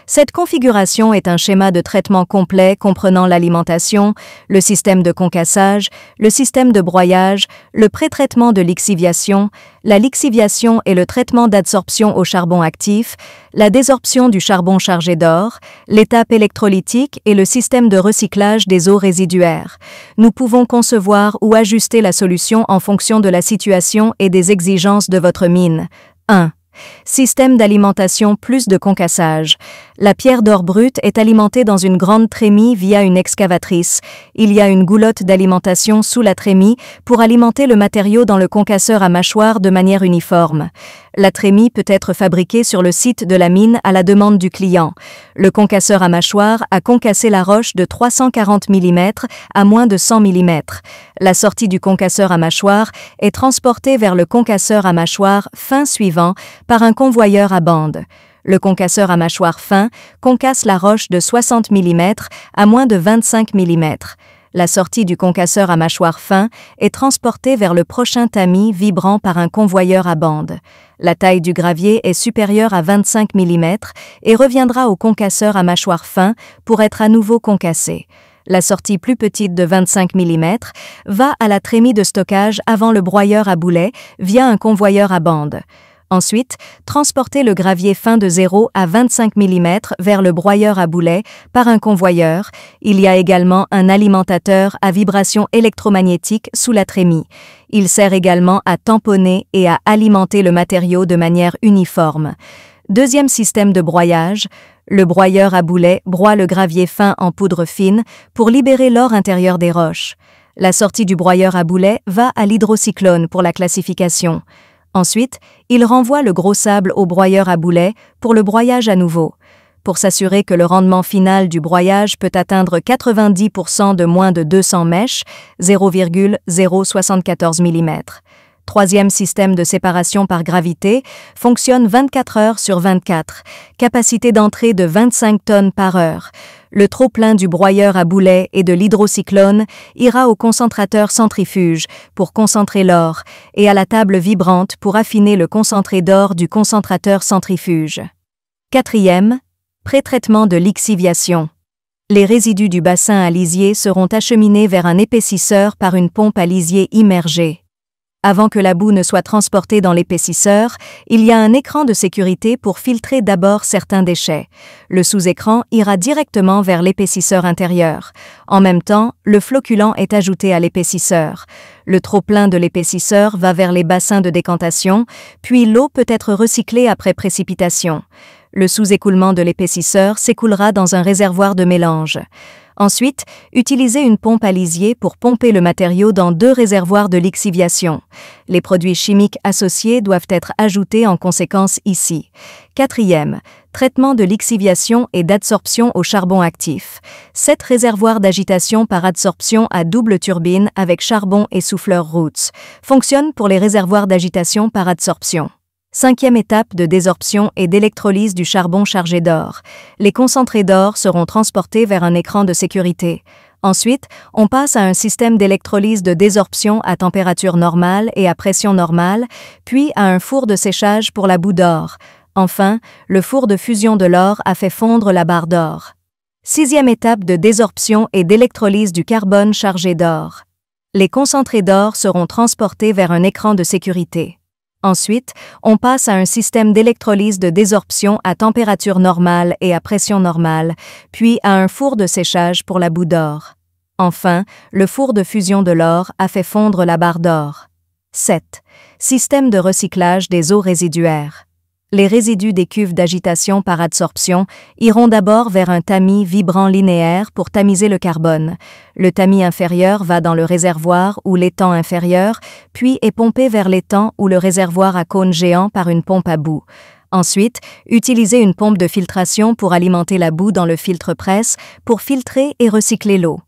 Cette configuration est un schéma de traitement complet comprenant l'alimentation, le système de concassage, le système de broyage, le pré-traitement de lixiviation, la lixiviation et le traitement d'adsorption au charbon actif, la désorption du charbon chargé d'or, l'étape électrolytique et le système de recyclage des eaux résiduaires. Nous pouvons concevoir ou ajuster la solution en fonction de la situation et des exigences de votre mine. 1. Système d'alimentation plus de concassage. La pierre d'or brute est alimentée dans une grande trémie via une excavatrice. Il y a une goulotte d'alimentation sous la trémie pour alimenter le matériau dans le concasseur à mâchoire de manière uniforme. La trémie peut être fabriquée sur le site de la mine à la demande du client. Le concasseur à mâchoire a concassé la roche de 340 mm à moins de 100 mm. La sortie du concasseur à mâchoire est transportée vers le concasseur à mâchoire fin suivant par un convoyeur à bande. Le concasseur à mâchoire fin concasse la roche de 60 mm à moins de 25 mm. La sortie du concasseur à mâchoire fin est transportée vers le prochain tamis vibrant par un convoyeur à bande. La taille du gravier est supérieure à 25 mm et reviendra au concasseur à mâchoire fin pour être à nouveau concassé. La sortie plus petite de 25 mm va à la trémie de stockage avant le broyeur à boulet via un convoyeur à bande. Ensuite, transporter le gravier fin de 0 à 25 mm vers le broyeur à boulet par un convoyeur. Il y a également un alimentateur à vibration électromagnétique sous la trémie. Il sert également à tamponner et à alimenter le matériau de manière uniforme. Deuxième système de broyage. Le broyeur à boulet broie le gravier fin en poudre fine pour libérer l'or intérieur des roches. La sortie du broyeur à boulet va à l'hydrocyclone pour la classification. Ensuite, il renvoie le gros sable au broyeur à boulet pour le broyage à nouveau. Pour s'assurer que le rendement final du broyage peut atteindre 90% de moins de 200 mèches, 0,074 mm. Troisième système de séparation par gravité fonctionne 24 heures sur 24, capacité d'entrée de 25 tonnes par heure. Le trop-plein du broyeur à boulet et de l'hydrocyclone ira au concentrateur centrifuge pour concentrer l'or et à la table vibrante pour affiner le concentré d'or du concentrateur centrifuge. Quatrième, pré-traitement de lixiviation. Les résidus du bassin à lisier seront acheminés vers un épaississeur par une pompe à lisier immergée. Avant que la boue ne soit transportée dans l'épaississeur, il y a un écran de sécurité pour filtrer d'abord certains déchets. Le sous-écran ira directement vers l'épaississeur intérieur. En même temps, le flocculant est ajouté à l'épaississeur. Le trop-plein de l'épaississeur va vers les bassins de décantation, puis l'eau peut être recyclée après précipitation. Le sous-écoulement de l'épaississeur s'écoulera dans un réservoir de mélange. Ensuite, utilisez une pompe à lisier pour pomper le matériau dans 2 réservoirs de lixiviation. Les produits chimiques associés doivent être ajoutés en conséquence ici. Quatrième, traitement de lixiviation et d'adsorption au charbon actif. 7 réservoirs d'agitation par adsorption à double turbine avec charbon et souffleur Roots fonctionnent pour les réservoirs d'agitation par adsorption. Cinquième étape de désorption et d'électrolyse du charbon chargé d'or. Les concentrés d'or seront transportés vers un écran de sécurité. Ensuite, on passe à un système d'électrolyse de désorption à température normale et à pression normale, puis à un four de séchage pour la boue d'or. Enfin, le four de fusion de l'or a fait fondre la barre d'or. Sixième étape de désorption et d'électrolyse du carbone chargé d'or. Les concentrés d'or seront transportés vers un écran de sécurité. Ensuite, on passe à un système d'électrolyse de désorption à température normale et à pression normale, puis à un four de séchage pour la boue d'or. Enfin, le four de fusion de l'or a fait fondre la barre d'or. 7. Système de recyclage des eaux résiduaires. Les résidus des cuves d'agitation par adsorption iront d'abord vers un tamis vibrant linéaire pour tamiser le carbone. Le tamis inférieur va dans le réservoir ou l'étang inférieur, puis est pompé vers l'étang ou le réservoir à cône géant par une pompe à boue. Ensuite, utilisez une pompe de filtration pour alimenter la boue dans le filtre-presse pour filtrer et recycler l'eau.